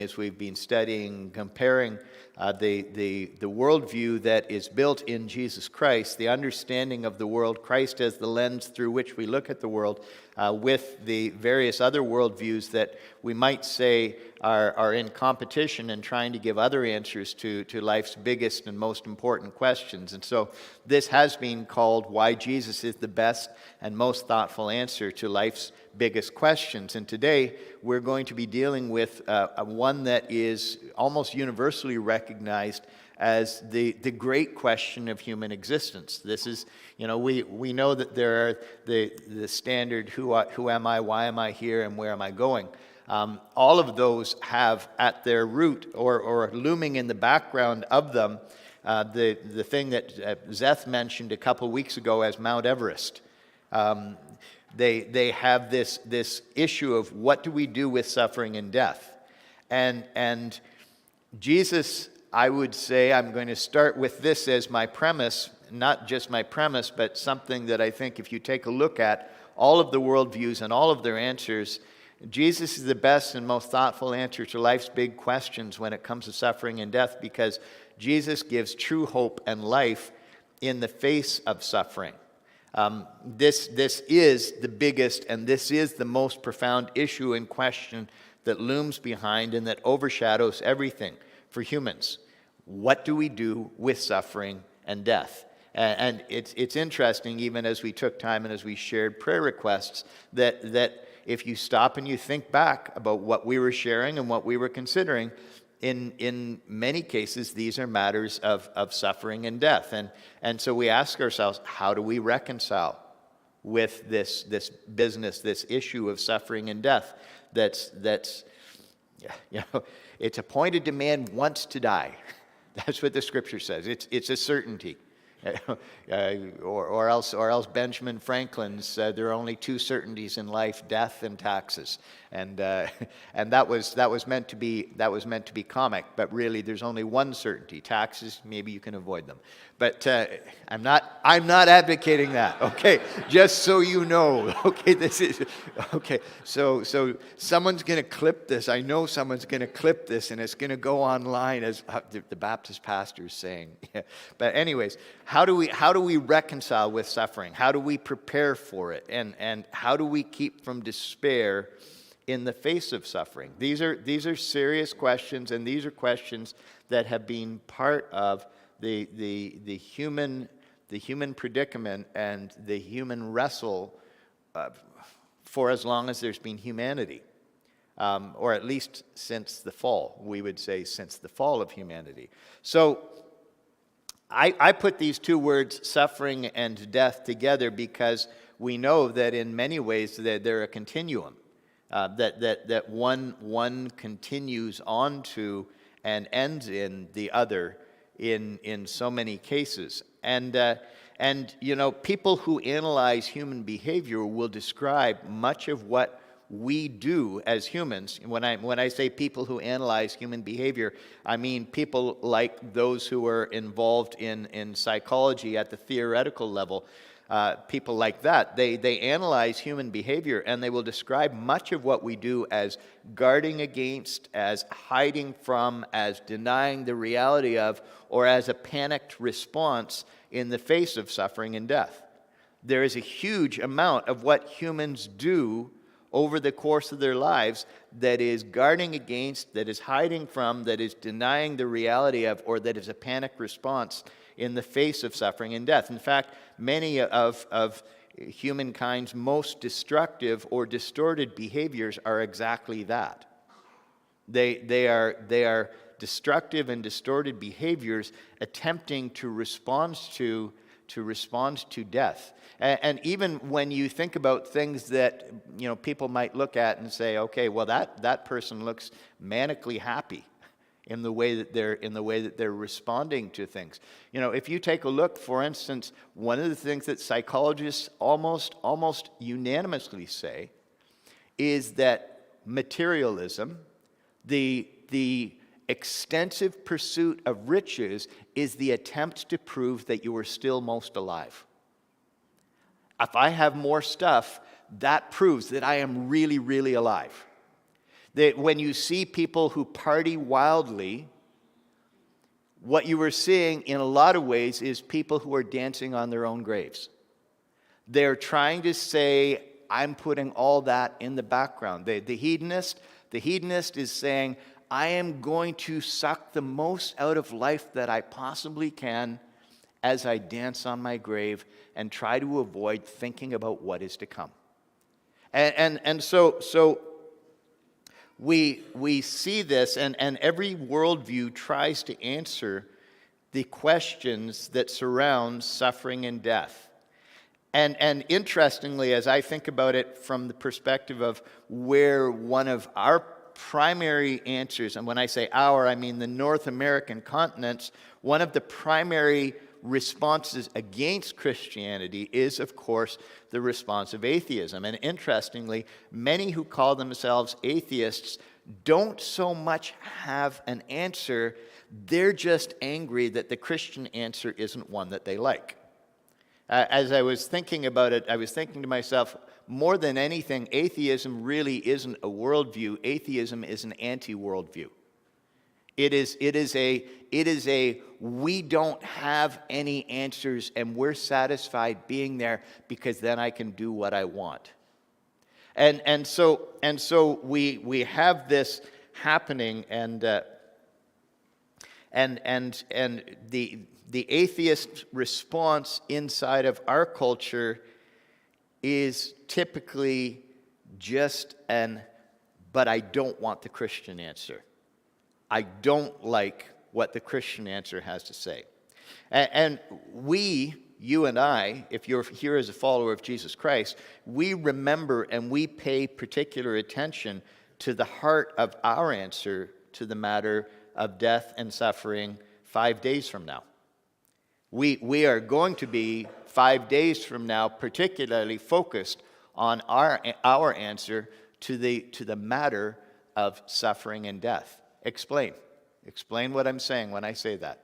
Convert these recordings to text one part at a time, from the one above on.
As we've been studying, comparing the worldview that is built in Jesus Christ, the understanding of the world, Christ as the lens through which we look at the world, with the various other worldviews that we might say are in competition and trying to give other answers to life's biggest and most important questions. And so this has been called Why Jesus is the Best and Most Thoughtful Answer to Life's Biggest Questions. And today we're going to be dealing with one that is almost universally recognized as the great question of human existence. This is, we know that there are the standard who am I, why am I here, and where am I going? All of those have at their root or looming in the background of them the thing that Zeth mentioned a couple weeks ago as Mount Everest. They have this issue of what do we do with suffering and death? And Jesus, I would say, I'm going to start with this as my premise, not just my premise, but something that I think if you take a look at all of the worldviews and all of their answers, Jesus is the best and most thoughtful answer to life's big questions when it comes to suffering and death, because Jesus gives true hope and life in the face of suffering. This is the biggest and this is the most profound issue and question that looms behind and that overshadows everything for humans. What do we do with suffering and death? And it's interesting, even as we took time and as we shared prayer requests, that if you stop and you think back about what we were sharing and what we were considering, in many cases, these are matters of suffering and death. And so we ask ourselves, how do we reconcile with this business, this issue of suffering and death that's it's appointed to man once to die. That's what the scripture says. It's a certainty. Or else Benjamin Franklin said there are only two certainties in life: death and taxes, and that was meant to be comic, but really there's only one certainty: taxes. Maybe you can avoid them, but I'm not advocating that. Okay, just so you know. Okay, this is okay. So someone's going to clip this. I know someone's going to clip this, and it's going to go online as the Baptist pastor's saying. But anyways. How do we reconcile with suffering? How do we prepare for it? And how do we keep from despair in the face of suffering? These are serious questions, and these are questions that have been part of the human predicament and the human wrestle for as long as there's been humanity. Or at least since the fall, we would say since the fall of humanity. So I put these two words, suffering and death, together because we know that in many ways they're a continuum, that one continues on to and ends in the other in so many cases. And people who analyze human behavior will describe much of what we do as humans. When I say people who analyze human behavior, I mean people like those who are involved in psychology at the theoretical level, people like that. They analyze human behavior, and they will describe much of what we do as guarding against, as hiding from, as denying the reality of, or as a panicked response in the face of suffering and death. There is a huge amount of what humans do over the course of their lives that is guarding against, that is hiding from, that is denying the reality of, or that is a panic response in the face of suffering and death. In fact, many of humankind's most destructive or distorted behaviors are exactly that. They are destructive and distorted behaviors attempting to respond to death. And even when you think about things that people might look at and say, okay, well that person looks manically happy in the way that they're responding to things. If you take a look, for instance, one of the things that psychologists almost unanimously say is that materialism, the extensive pursuit of riches, is the attempt to prove that you are still most alive. If I have more stuff, that proves that I am really, really alive. That when you see people who party wildly, what you were seeing in a lot of ways is people who are dancing on their own graves. They're trying to say, I'm putting all that in the background. The hedonist is saying, I am going to suck the most out of life that I possibly can as I dance on my grave and try to avoid thinking about what is to come. And so we see this, and every worldview tries to answer the questions that surround suffering and death. And interestingly, as I think about it from the perspective of where one of our primary answers, and when I say our, I mean the North American continents, one of the primary responses against Christianity is, of course, the response of atheism. And interestingly, many who call themselves atheists don't so much have an answer, they're just angry that the Christian answer isn't one that they like. As I was thinking about it, I was thinking to myself, more than anything, atheism really isn't a worldview. Atheism is an anti-worldview. It is a we don't have any answers and we're satisfied being there because then I can do what I want. And so we have this happening, and the atheist response inside of our culture is typically just but I don't want the Christian answer. I don't like what the Christian answer has to say. And you and I, if you're here as a follower of Jesus Christ, we remember and we pay particular attention to the heart of our answer to the matter of death and suffering 5 days from now. We are going to be 5 days from now particularly focused on our answer to the matter of suffering and death. Explain what I'm saying when I say that.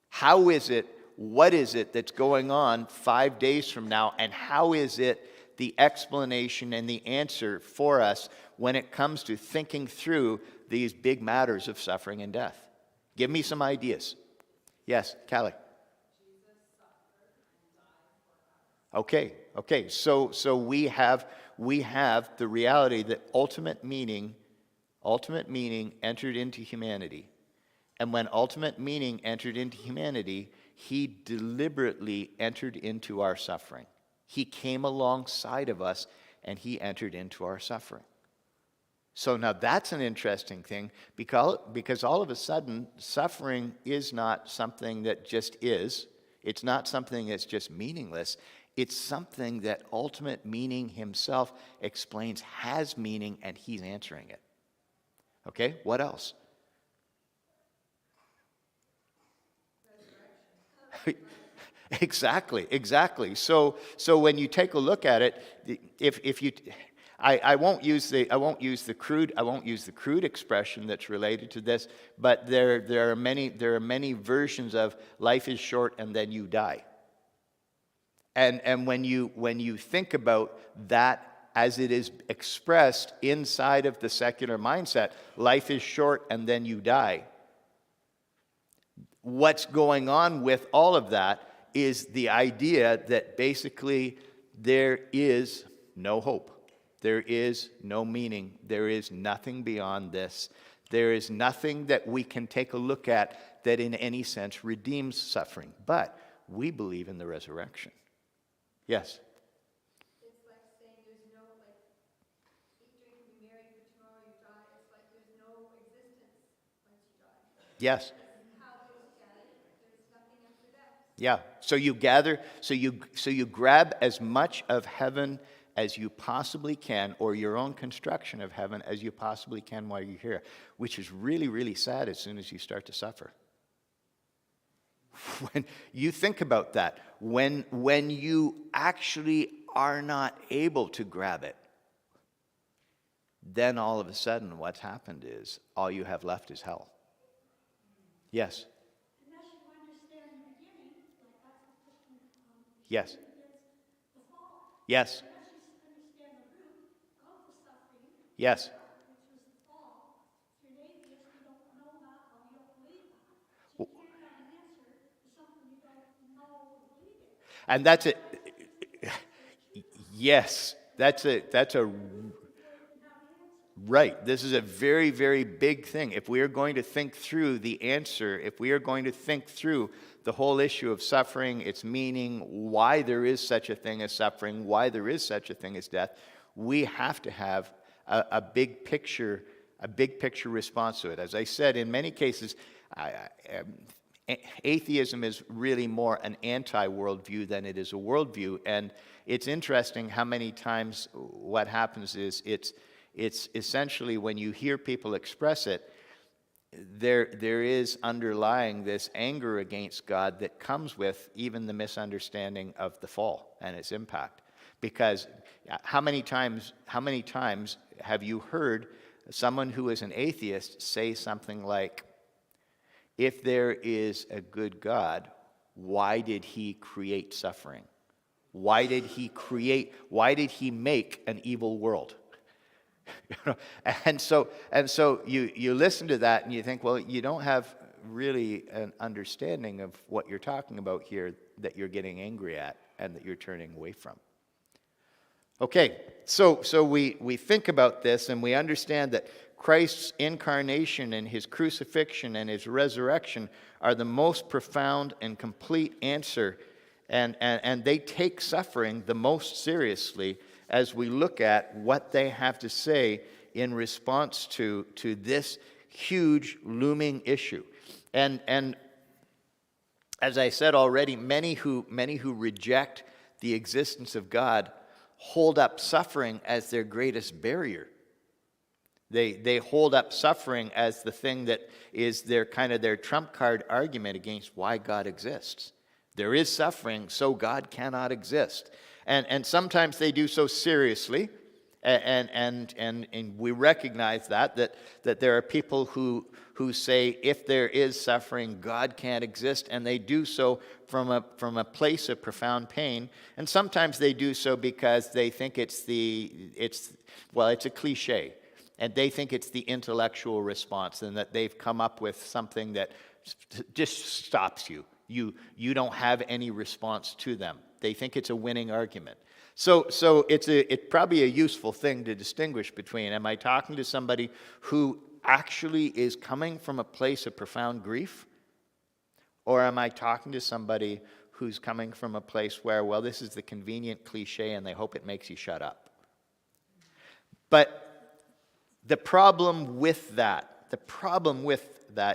How is it, what is it that's going on 5 days from now, and how is it the explanation and the answer for us when it comes to thinking through these big matters of suffering and death? Give me some ideas. Yes, Callie. Okay. So we have the reality that ultimate meaning entered into humanity. And when ultimate meaning entered into humanity, he deliberately entered into our suffering. He came alongside of us and he entered into our suffering. So now that's an interesting thing, because all of a sudden, suffering is not something that just is. It's not something that's just meaningless. It's something that ultimate meaning himself explains has meaning, and he's answering it. Okay, what else? Exactly. So when you take a look at it, if you, I won't use the crude expression that's related to this, but there are many versions of life is short and then you die. And when you think about that as it is expressed inside of the secular mindset, life is short and then you die. What's going on with all of that is the idea that basically there is no hope. There is no meaning. There is nothing beyond this. There is nothing that we can take a look at that in any sense redeems suffering. But we believe in the resurrection. Yes? It's like saying there's no, eat, drink, and be merry, for tomorrow you die. It's like there's no existence once you die. Yes. How they look at it, there's nothing after death. Yeah. So you gather, so you grab as much of heaven as you possibly can, or your own construction of heaven as you possibly can while you're here, which is really, really sad as soon as you start to suffer. When you think about that, when you actually are not able to grab it, then all of a sudden what's happened is all you have left is hell. Yes? Unless you understand the beginning, like that's the Christian Yes. begins the fall. Yes. Unless you understand the root of the suffering, Yes. which was the fall. If you're an atheist, you don't know that, or you don't believe that. So you can't have an answer to something you don't know or believe in. And that's it. Yes, that's a right. This is a very, very big thing. If we are going to think through the answer, if we are going to think through the whole issue of suffering, its meaning, why there is such a thing as suffering, why there is such a thing as death, we have to have a big picture response to it. As I said, in many cases, atheism is really more an anti-worldview than it is a worldview. And it's interesting how many times what happens is it's essentially when you hear people express it, there is underlying this anger against God that comes with even the misunderstanding of the fall and its impact. Because how many times have you heard someone who is an atheist say something like, if there is a good God, why did he create suffering? Why did he make an evil world? And so you listen to that and you think, well, you don't have really an understanding of what you're talking about here that you're getting angry at and that you're turning away from. Okay, so we think about this and we understand that Christ's incarnation and his crucifixion and his resurrection are the most profound and complete answer, and they take suffering the most seriously as we look at what they have to say in response to this huge looming issue. And as I said already, many who reject the existence of God hold up suffering as their greatest barrier. They hold up suffering as the thing that is their trump card argument against why God exists. There is suffering, so God cannot exist. And sometimes they do so seriously, and we recognize that there are people who say if there is suffering, God can't exist, and they do so from a place of profound pain. And sometimes they do so because they think it's a cliche, and they think it's the intellectual response, and that they've come up with something that just stops you. You don't have any response to them. They think it's a winning argument. So it's probably a useful thing to distinguish between, am I talking to somebody who actually is coming from a place of profound grief? Or am I talking to somebody who's coming from a place where, well, this is the convenient cliche and they hope it makes you shut up? But the problem with that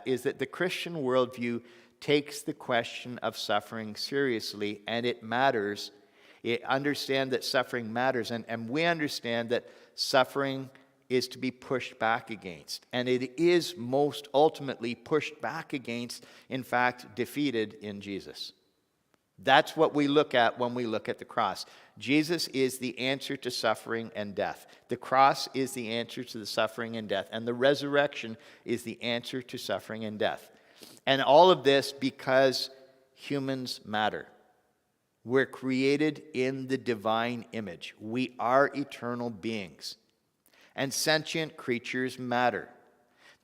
is that the Christian worldview takes the question of suffering seriously, and it matters. Understand that suffering matters, and we understand that suffering is to be pushed back against. And it is most ultimately pushed back against, in fact, defeated in Jesus. That's what we look at when we look at the cross. Jesus is the answer to suffering and death. The cross is the answer to the suffering and death, and the resurrection is the answer to suffering and death. And all of this because humans matter. We're created in the divine image. We are eternal beings. And sentient creatures matter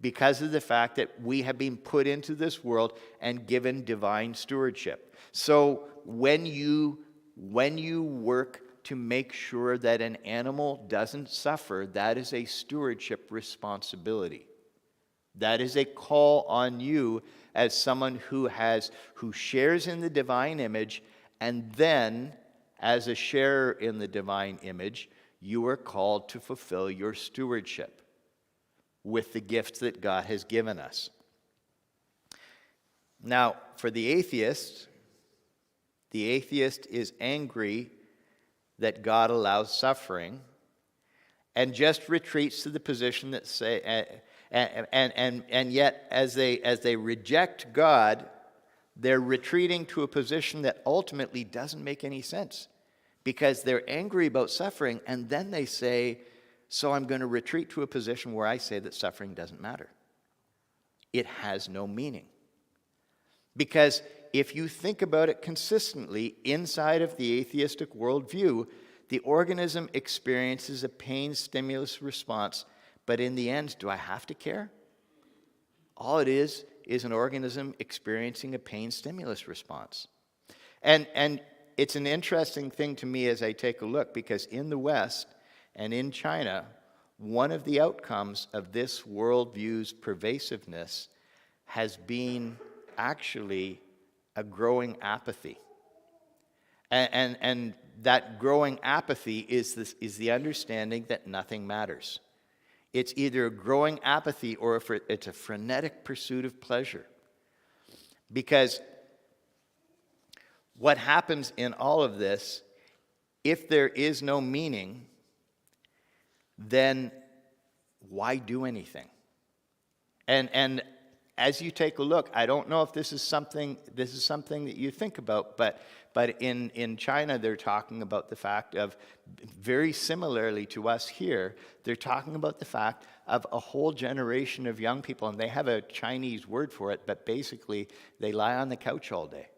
because of the fact that we have been put into this world and given divine stewardship. So when you work to make sure that an animal doesn't suffer, that is a stewardship responsibility. That is a call on you as someone who shares in the divine image, and then as a sharer in the divine image, you are called to fulfill your stewardship with the gifts that God has given us. Now, for the atheist is angry that God allows suffering and just retreats to the position that and yet as they reject God, they're retreating to a position that ultimately doesn't make any sense, because they're angry about suffering, and then they say, so I'm going to retreat to a position where I say that suffering doesn't matter. It has no meaning. Because if you think about it consistently inside of the atheistic worldview, The organism experiences a pain stimulus response, but in the end, do I have to care? All it is an organism experiencing a pain stimulus response. And it's an interesting thing to me as I take a look, because in the West and in China, one of the outcomes of this worldview's pervasiveness has been actually a growing apathy. And that growing apathy is the understanding that nothing matters. It's either a growing apathy or it's a frenetic pursuit of pleasure. Because what happens in all of this, if there is no meaning, then why do anything? And as you take a look, I don't know if this is something that you think about, but in China, they're talking about the fact of, very similarly to us here, they're talking about the fact of a whole generation of young people, and they have a Chinese word for it, but basically they lie on the couch all day.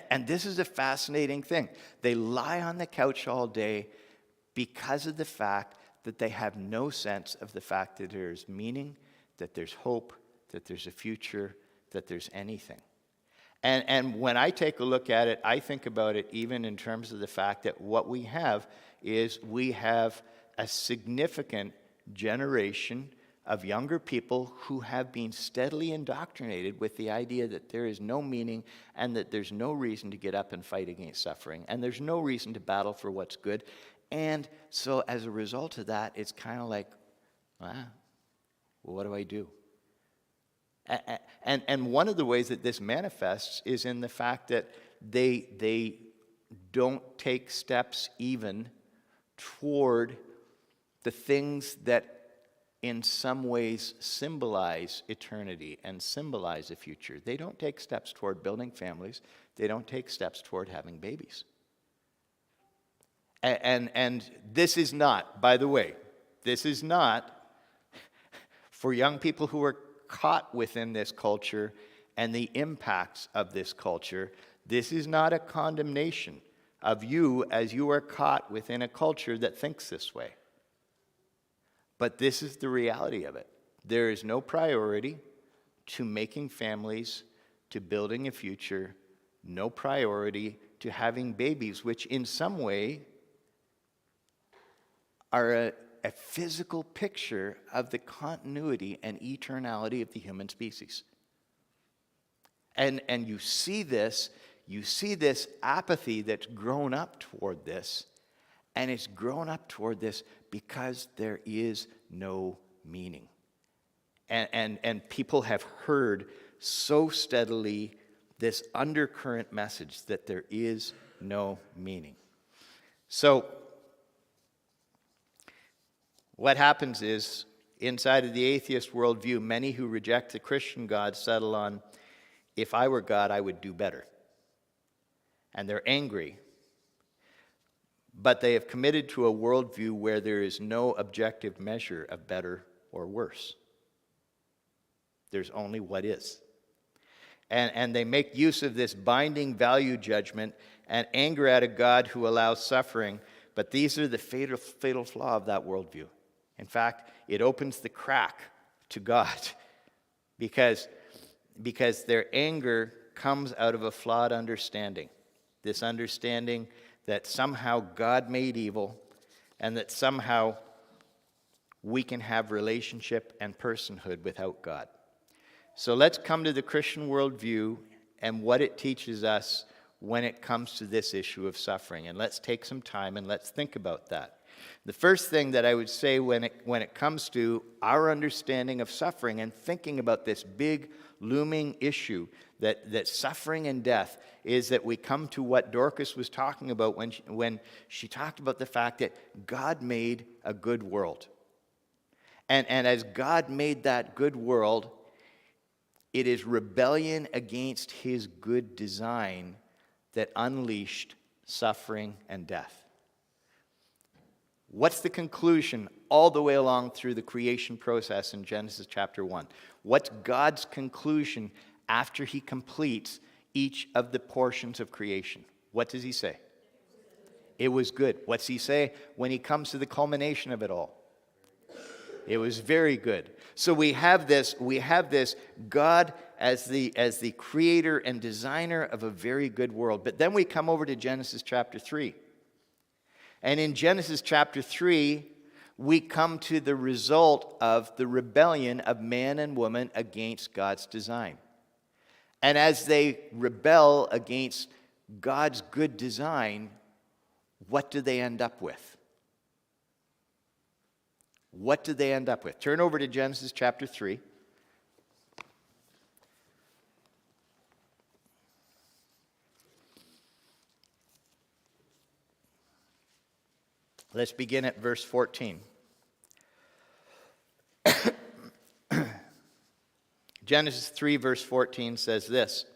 And this is a fascinating thing. They lie on the couch all day because of the fact that they have no sense of the fact that there's meaning, that there's hope, that there's a future, that there's anything. And when I take a look at it, I think about it even in terms of the fact that what we have is we have a significant generation of younger people who have been steadily indoctrinated with the idea that there is no meaning and that there's no reason to get up and fight against suffering, and there's no reason to battle for what's good. And so as a result of that, it's kind of like, well, what do I do? And one of the ways that this manifests is in the fact that they don't take steps even toward the things that in some ways symbolize eternity and symbolize the future. They don't take steps toward building families. They don't take steps toward having babies. And this is not, by the way, this is not for young people who are caught within this culture and the impacts of this culture. This is not a condemnation of you as you are caught within a culture that thinks this way. But this is the reality of it. There is no priority to making families, to building a future, no priority to having babies, which in some way are a physical picture of the continuity and eternality of the human species. And you see this apathy that's grown up toward this, and it's grown up toward this because there is no meaning. And people have heard so steadily this undercurrent message that there is no meaning. So what happens is, inside of the atheist worldview, many who reject the Christian God settle on, if I were God, I would do better. And they're angry. But they have committed to a worldview where there is no objective measure of better or worse. There's only what is. And they make use of this binding value judgment and anger at a God who allows suffering. But these are the fatal flaw of that worldview. In fact, it opens the crack to God because their anger comes out of a flawed understanding. This understanding that somehow God made evil and that somehow we can have relationship and personhood without God. So let's come to the Christian worldview and what it teaches us when it comes to this issue of suffering. And let's take some time and let's think about that. The first thing that I would say when it comes to our understanding of suffering and thinking about this big looming issue that suffering and death is that we come to what Dorcas was talking about when she talked about the fact that God made a good world. And as God made that good world, it is rebellion against his good design that unleashed suffering and death. What's the conclusion all the way along through the creation process in Genesis chapter 1? What's God's conclusion after he completes each of the portions of creation? What does he say? It was good. What's he say when he comes to the culmination of it all? It was very good. So we have this God as the creator and designer of a very good world. But then we come over to Genesis chapter 3. And in Genesis chapter 3, we come to the result of the rebellion of man and woman against God's design. And as they rebel against God's good design, what do they end up with? What do they end up with? Turn over to Genesis chapter 3. Let's begin at verse 14. Genesis 3, verse 14 says this.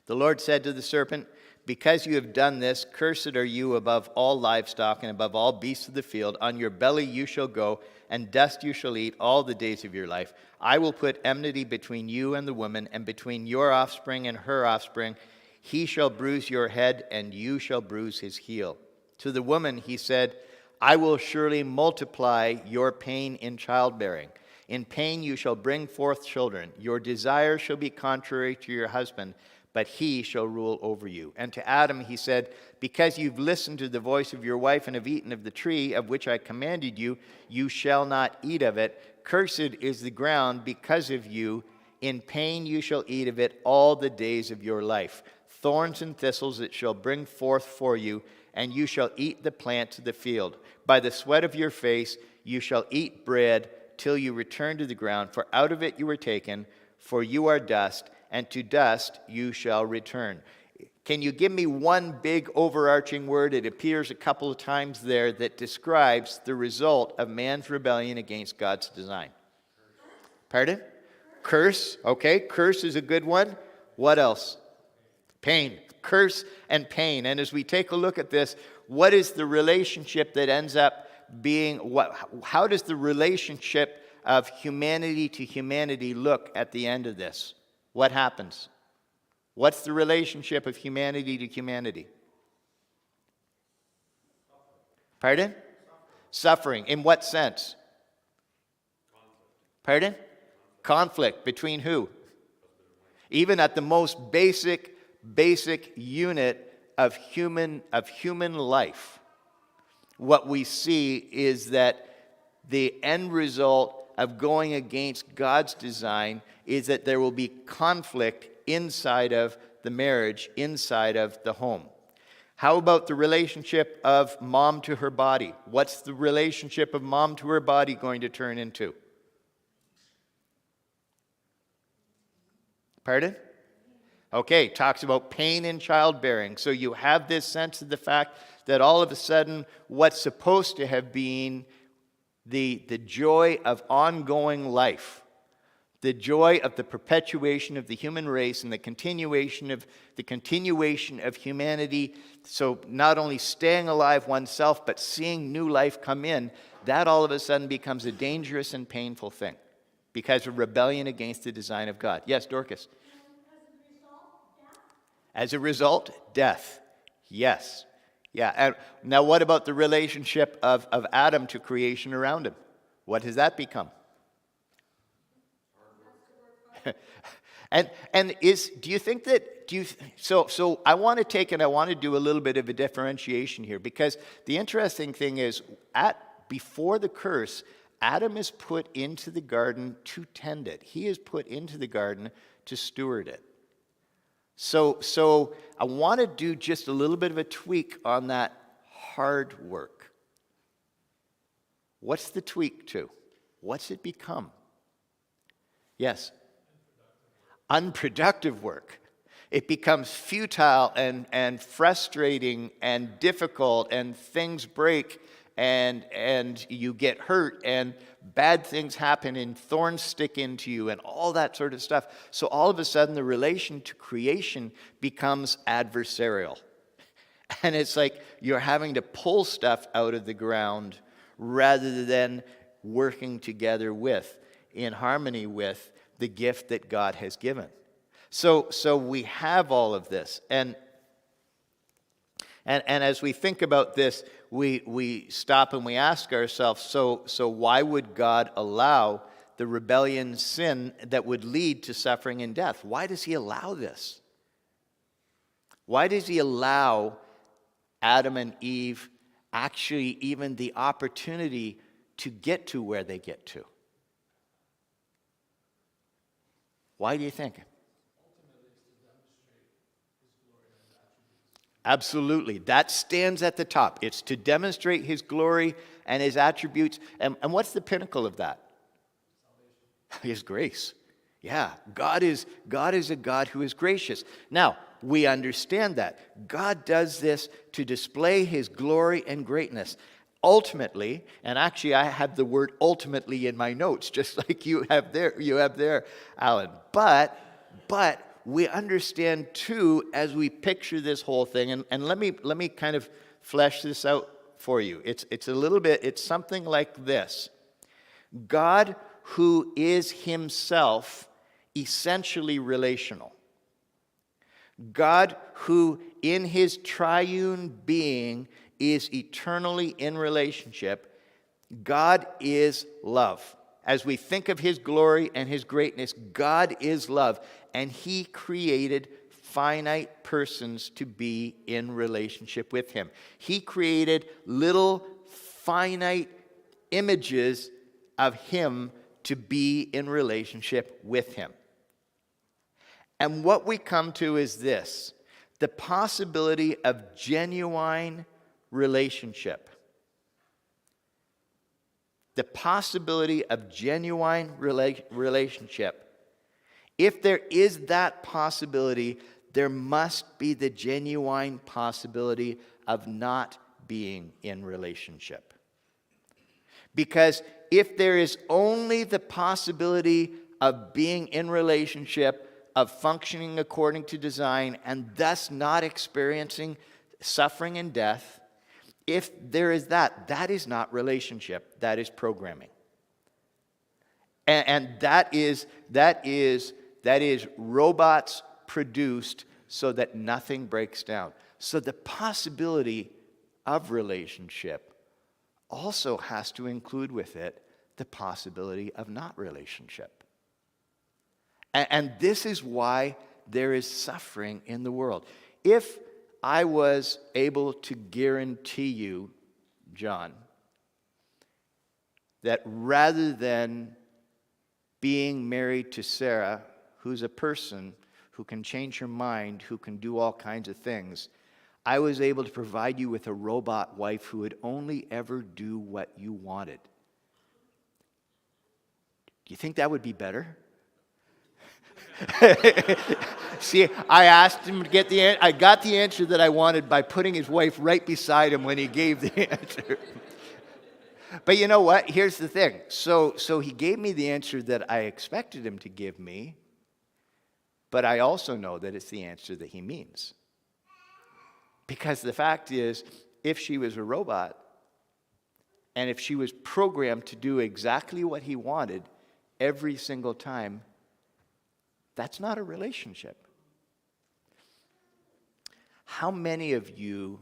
The Lord said to the serpent, "Because you have done this, cursed are you above all livestock and above all beasts of the field. On your belly you shall go, and dust you shall eat all the days of your life. I will put enmity between you and the woman, and between your offspring and her offspring. He shall bruise your head, and you shall bruise his heel." To the woman he said, "I will surely multiply your pain in childbearing. In pain you shall bring forth children. Your desire shall be contrary to your husband, but he shall rule over you." And to Adam he said, "Because you've listened to the voice of your wife and have eaten of the tree of which I commanded you, you shall not eat of it. Cursed is the ground because of you. In pain you shall eat of it all the days of your life. Thorns and thistles it shall bring forth for you, and you shall eat the plants of the field. By the sweat of your face you shall eat bread till you return to the ground, for out of it you were taken, for you are dust, and to dust you shall return." Can you give me one big overarching word? It appears a couple of times there that describes the result of man's rebellion against God's design. Pardon? Curse. Okay, curse is a good one. What else? Pain. Curse and pain. And as we take a look at this, what is the relationship that ends up being, how does the relationship of humanity to humanity look at the end of this? What happens? What's the relationship of humanity to humanity? Pardon? Suffering. In what sense? Pardon? Conflict. Between who? Even at the most basic unit of human life, what we see is that the end result of going against God's design is that there will be conflict inside of the marriage, inside of the home. How about the relationship of mom to her body? What's the relationship of mom to her body going to turn into? Pardon? Okay, talks about pain in childbearing. So you have this sense of the fact that all of a sudden what's supposed to have been the joy of ongoing life, the joy of the perpetuation of the human race and the continuation of humanity, so not only staying alive oneself but seeing new life come in, that all of a sudden becomes a dangerous and painful thing because of rebellion against the design of God. Yes, Dorcas? As a result, death. Yes. Yeah. And now what about the relationship of Adam to creation around him? What has that become? Do you think that so I want to do a little bit of a differentiation here, because the interesting thing is before the curse, Adam is put into the garden to tend it. He is put into the garden to steward it. So I want to do just a little bit of a tweak on that hard work. What's the tweak to? What's it become? Yes? Unproductive work. It becomes futile and frustrating and difficult, and things break, and you get hurt, and bad things happen, and thorns stick into you, and all that sort of stuff. So all of a sudden, the relation to creation becomes adversarial. And it's like you're having to pull stuff out of the ground rather than working together with, in harmony with, the gift that God has given. So we have all of this. And And as we think about this, we stop and we ask ourselves, so why would God allow the rebellion sin that would lead to suffering and death? Why does he allow this? Why does he allow Adam and Eve actually even the opportunity to get to where they get to? Why do you think? Absolutely. That stands at the top. It's to demonstrate his glory and his attributes. And what's the pinnacle of that? His grace. Yeah, God is a God who is gracious. Now, we understand that. God does this to display his glory and greatness. Ultimately, and actually I have the word ultimately in my notes, just like you have there, Alan. But we understand too, as we picture this whole thing, and let me kind of flesh this out for you. It's something like this. God, who is himself essentially relational. God, who in his triune being is eternally in relationship. God is love. As we think of his glory and his greatness, God is love. And he created finite persons to be in relationship with him. He created little finite images of him to be in relationship with him. And what we come to is this: the possibility of genuine relationship. The possibility of genuine relationship. If there is that possibility, there must be the genuine possibility of not being in relationship. Because if there is only the possibility of being in relationship, of functioning according to design, and thus not experiencing suffering and death, if there is that is not relationship, that is programming. And that is robots produced so that nothing breaks down. So the possibility of relationship also has to include with it the possibility of not relationship. And this is why there is suffering in the world. If I was able to guarantee you, John, that rather than being married to Sarah, who's a person who can change her mind, who can do all kinds of things, I was able to provide you with a robot wife who would only ever do what you wanted. Do you think that would be better? See, I asked him to get I got the answer that I wanted by putting his wife right beside him when he gave the answer. But you know what? Here's the thing. So he gave me the answer that I expected him to give me, but I also know that it's the answer that he means. Because the fact is, if she was a robot, and if she was programmed to do exactly what he wanted every single time, that's not a relationship. How many of you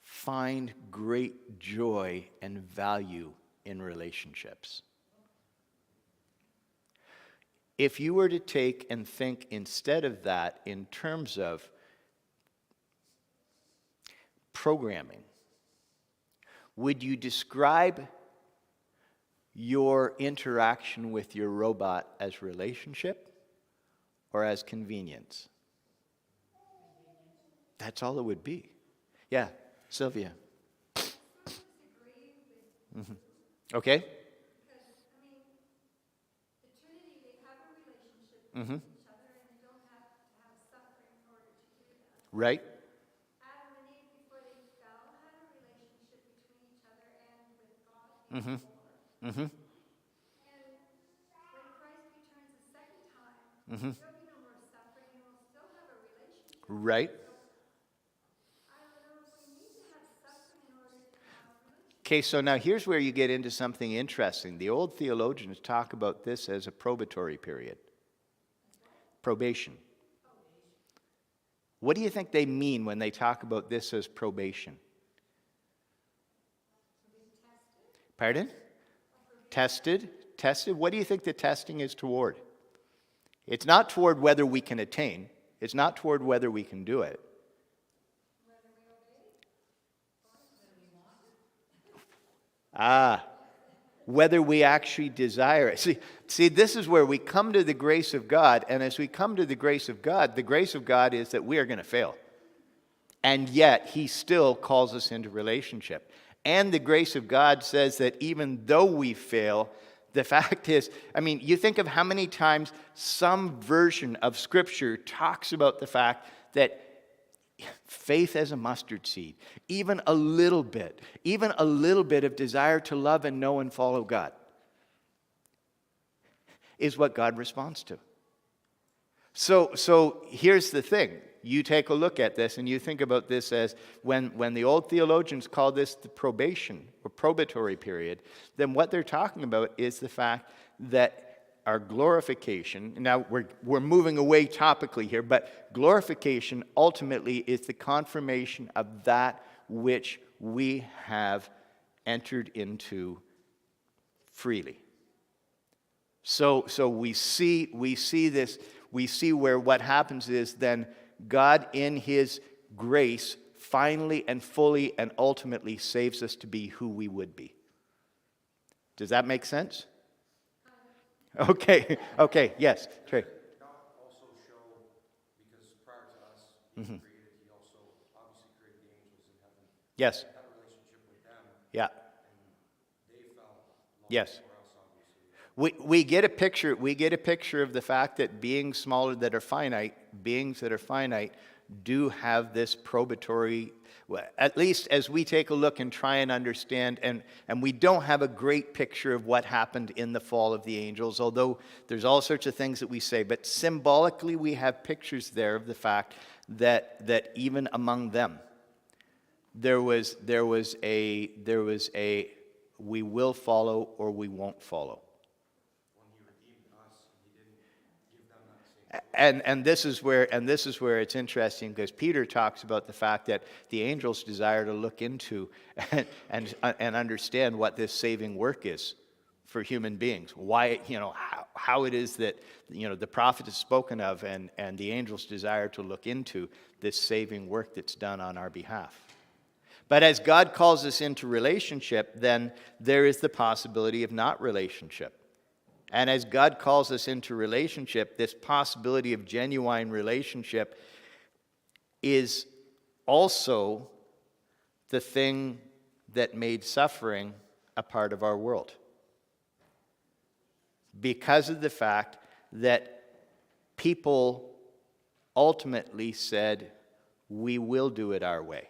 find great joy and value in relationships? If you were to take and think instead of that in terms of programming, would you describe your interaction with your robot as relationship or as convenience? That's all it would be. Yeah, Sylvia. Mm-hmm. Okay. Because, I mean, the Trinity, they have a relationship Mm-hmm. with each other, and you don't have to have suffering in order to do that. Right. Adam and Eve, before they fell, had a relationship between each other and with God Mm-hmm. before. Mm-hmm. And when Christ returns the second time, Mm-hmm. there'll be no more suffering, and we'll still have a relationship. Right. I don't know if we need to have suffering in order to have a relationship. Okay, so now here's where you get into something interesting. The old theologians talk about this as a probatory period. Probation. What do you think they mean when they talk about this as probation? Pardon? Tested? Tested? What do you think the testing is toward? It's not toward whether we can attain. It's not toward whether we can do it. Whether we actually desire it. See, this is where we come to the grace of God, and as we come to the grace of God is that we are going to fail. And yet, He still calls us into relationship. And the grace of God says that even though we fail, the fact is, I mean, you think of how many times some version of Scripture talks about the fact that faith as a mustard seed, even a little bit of desire to love and know and follow God is what God responds to. So here's the thing. You take a look at this and you think about this as when the old theologians call this the probation or probatory period, then what they're talking about is the fact that our glorification, now we're moving away topically here, but glorification ultimately is the confirmation of that which we have entered into freely. So we see this, we see where what happens is then God in His grace finally and fully and ultimately saves us to be who we would be. Does that make sense? Okay, yes, Trey. God also show, because prior to us being created, He also obviously created the angels in heaven. Yes. Had a relationship with them, Yeah. and they fell long Yes. before us, obviously. We get a picture. We get a picture of the fact that beings smaller that are finite, do have this probatory. At least as we take a look and try and understand, and we don't have a great picture of what happened in the fall of the angels, although there's all sorts of things that we say, but symbolically we have pictures there of the fact that even among them, there was a we will follow or we won't follow. When He redeemed us, He didn't give them that same. And this is where it's interesting, because Peter talks about the fact that the angels desire to look into and understand what this saving work is for human beings. Why, how it is that, the prophet is spoken of and the angels desire to look into this saving work that's done on our behalf. But as God calls us into relationship, then there is the possibility of not relationship. And as God calls us into relationship, this possibility of genuine relationship is also the thing that made suffering a part of our world. Because of the fact that people ultimately said, we will do it our way.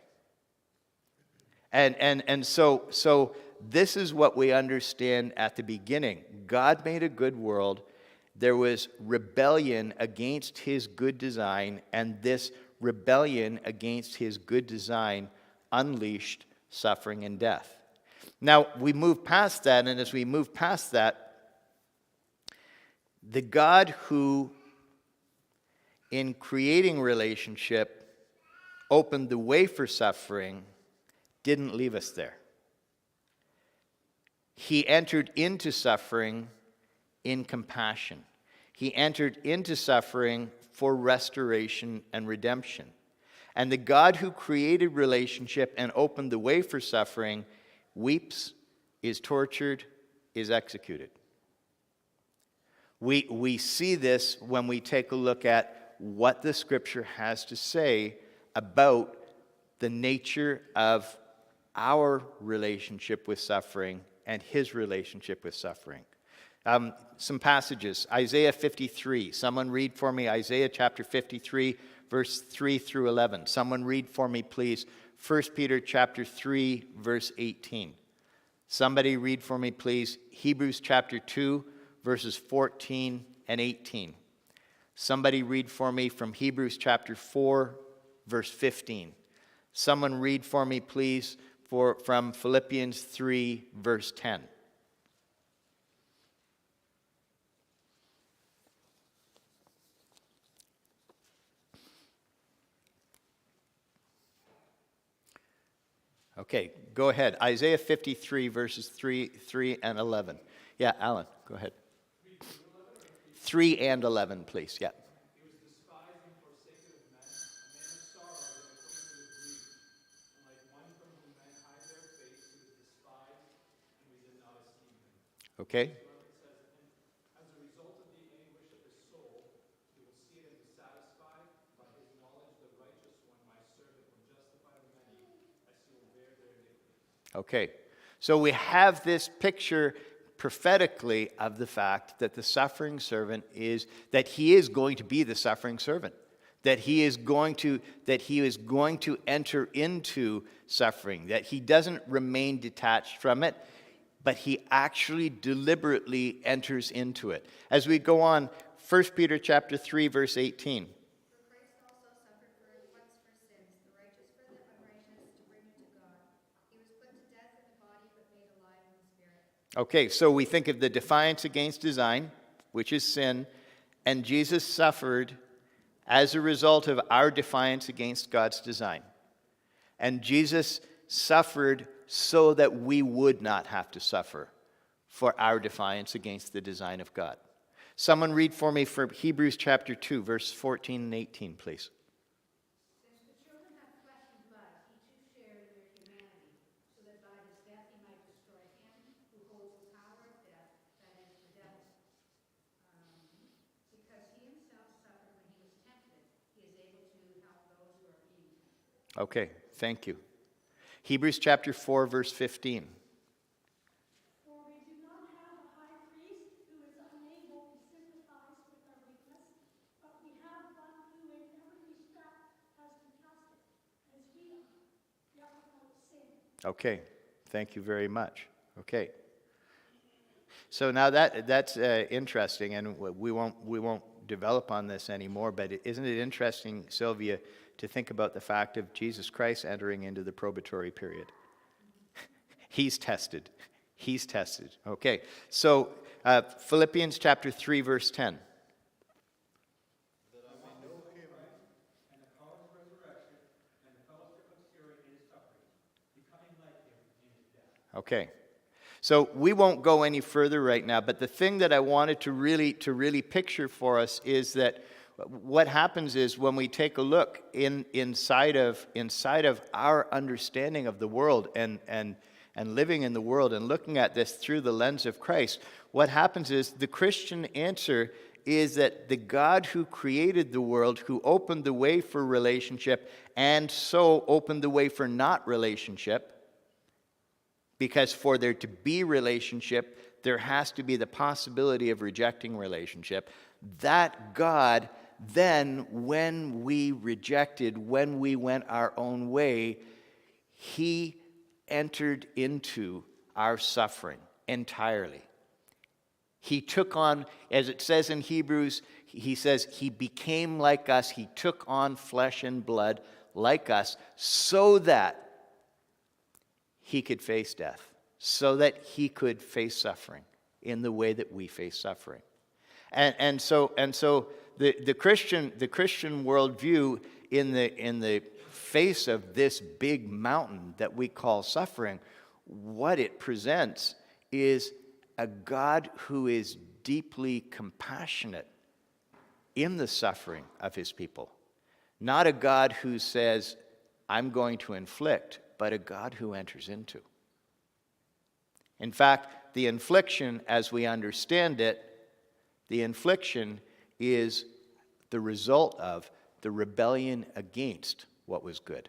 And so this is what we understand at the beginning. God made a good world. There was rebellion against His good design, and this rebellion against His good design unleashed suffering and death. Now, we move past that, and as we move past that, the God who, in creating relationship, opened the way for suffering, didn't leave us there. He entered into suffering in compassion. He entered into suffering for restoration and redemption. And the God who created relationship and opened the way for suffering weeps, is tortured, is executed. We see this when we take a look at what the Scripture has to say about the nature of our relationship with suffering and His relationship with suffering. Some passages. Isaiah 53. Someone read for me Isaiah chapter 53, verse 3 through 11. Someone read for me, please, 1 Peter chapter 3, verse 18. Somebody read for me, please, Hebrews chapter 2, verses 14 and 18. Somebody read for me from Hebrews chapter 4, verse 15. Someone read for me, please, from Philippians 3, verse 10. Okay, go ahead. Isaiah 53, verses 3 and 11. Yeah, Alan, go ahead. 3 and 11, please. Yeah. He was despised and forsaken of men, a man of sorrows and acquainted with grief. And like one from whom men hide their face, he was despised, and we did not esteem him. Okay. It says, and as a result of the anguish of his soul, you will see it and be satisfied. By his knowledge, the righteous one, my servant, will justify the many, as he will bear their iniquities. Okay. So we have this picture prophetically of the fact that the suffering servant that he is going to be the suffering servant, that he is going to enter into suffering, that he doesn't remain detached from it, but he actually deliberately enters into it. As we go on, 1 Peter chapter 3, verse 18. For Christ also suffered once for sins, the righteous for the unrighteous, to bring you to God. He was put to death in the body, but made alive in the spirit. Okay, so we think of the defiance against design, which is sin, and Jesus suffered as a result of our defiance against God's design. And Jesus suffered so that we would not have to suffer for our defiance against the design of God. Someone read for me from Hebrews chapter 2, verse 14 and 18, please. Since the children have flesh and blood, he too shared in their humanity, so that by his death he might destroy him who holds the power of death, that is, the devil. Because he himself suffered when he was tempted, he is able to help those who are being tempted. Okay, thank you. Hebrews chapter 4, verse 15. For we do not have a high priest who is unable to sympathize with our weakness, but we have one who in every respect has been tested as we are, yet without sin. Okay, thank you very much. Okay. So now that's interesting, and we won't develop on this anymore, but isn't it interesting, Sylvia, to think about the fact of Jesus Christ entering into the probatory period? He's tested. He's tested. Okay, so Philippians chapter 3, verse 10. And the power of his resurrection, and the fellowship of sharing in his suffering, becoming like him in his death. Okay. So we won't go any further right now, but the thing that I wanted to really picture for us is that what happens is when we take a look inside of our understanding of the world and living in the world and looking at this through the lens of Christ, what happens is the Christian answer is that the God who created the world, who opened the way for relationship and so opened the way for not relationship, because for there to be relationship, there has to be the possibility of rejecting relationship. That God, then, when we rejected, when we went our own way, he entered into our suffering entirely. He took on, as it says in Hebrews, he says, he became like us. He took on flesh and blood like us so that he could face death, so that he could face suffering in the way that we face suffering. And so the Christian worldview in the face of this big mountain that we call suffering, what it presents is a God who is deeply compassionate in the suffering of his people. Not a God who says, I'm going to inflict, but a God who enters into. In fact, the infliction, as we understand it, the infliction is the result of the rebellion against what was good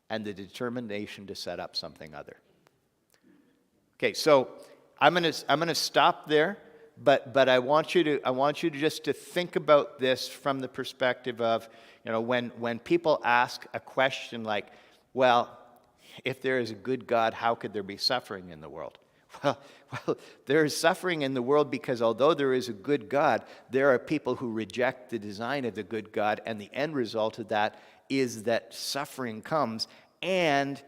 and the determination to set up something other. Okay, so I'm going to stop there, but I want you to just to think about this from the perspective of, when people ask a question like, well, if there is a good God, how could there be suffering in the world? Well, there is suffering in the world because although there is a good God, there are people who reject the design of the good God, and the end result of that is that suffering comes, and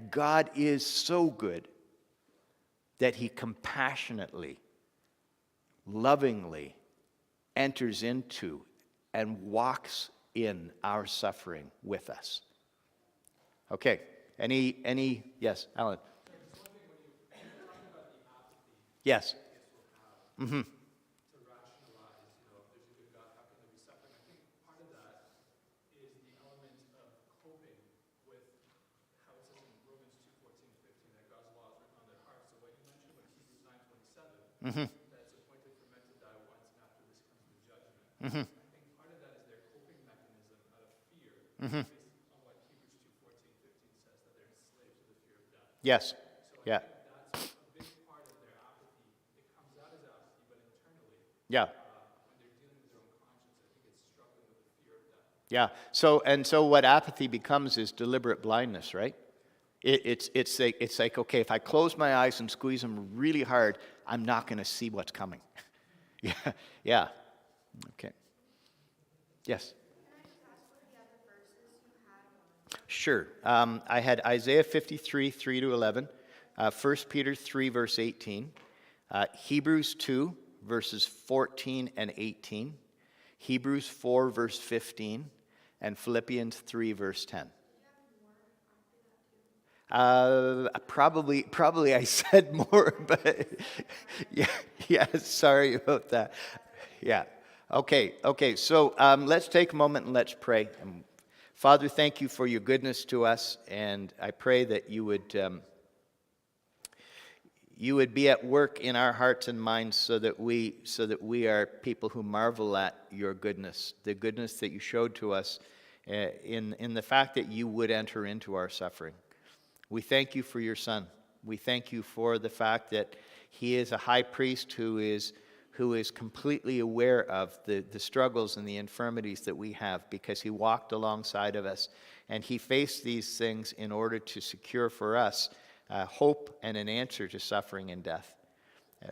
God is so good that he compassionately, lovingly enters into and walks in our suffering with us. Okay, Any, yes, Alan? Yes. Mm-hmm. To rationalize, you know, if there's a good God, how can there be suffering? I think part of that is the element of coping with how it says in Romans 2:14-15 that God's law is written on their hearts. So what you mentioned with Hebrews 9:27, Mm-hmm. that it's appointed for men to die once and after this comes the judgment. Mm-hmm. I think part of that is their coping mechanism out of fear, Mm-hmm. based on what Hebrews 2:14-15 says, that they're enslaved to the fear of death. Yes. So Yeah. I think that's a big part of their apathy. It comes out as apathy, but internally, Yeah. when they're dealing with their own conscience, I think it's struggling with the fear of death. Yeah. So what apathy becomes is deliberate blindness, right? It's like, okay, if I close my eyes and squeeze them really hard, I'm not going to see what's coming. Yeah. Yeah. Okay. Yes. Sure. I had Isaiah 53, 3-11, 1 Peter 3, verse 18, Hebrews 2, verses 14 and 18, Hebrews 4, verse 15, and Philippians 3, verse 10. Probably I said more, but yeah, sorry about that. Yeah. Okay, so let's take a moment and let's pray. Father, thank you for your goodness to us, and I pray that you would be at work in our hearts and minds so that we are people who marvel at your goodness, the goodness that you showed to us in the fact that you would enter into our suffering. We thank you for your Son. We thank you for the fact that he is a high priest who is completely aware of the struggles and the infirmities that we have, because he walked alongside of us and he faced these things in order to secure for us hope and an answer to suffering and death.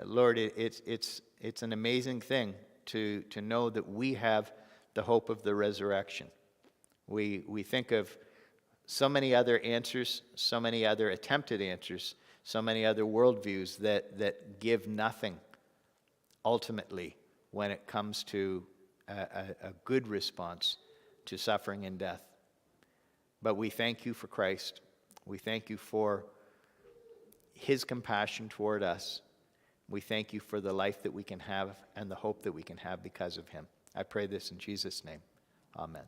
Lord, it's an amazing thing to know that we have the hope of the resurrection. We think of so many other answers, so many other attempted answers, so many other worldviews that give nothing ultimately when it comes to a good response to suffering and death. But we thank you for Christ. We thank you for his compassion toward us. We thank you for the life that we can have and the hope that we can have because of him. I pray this in Jesus' name. Amen.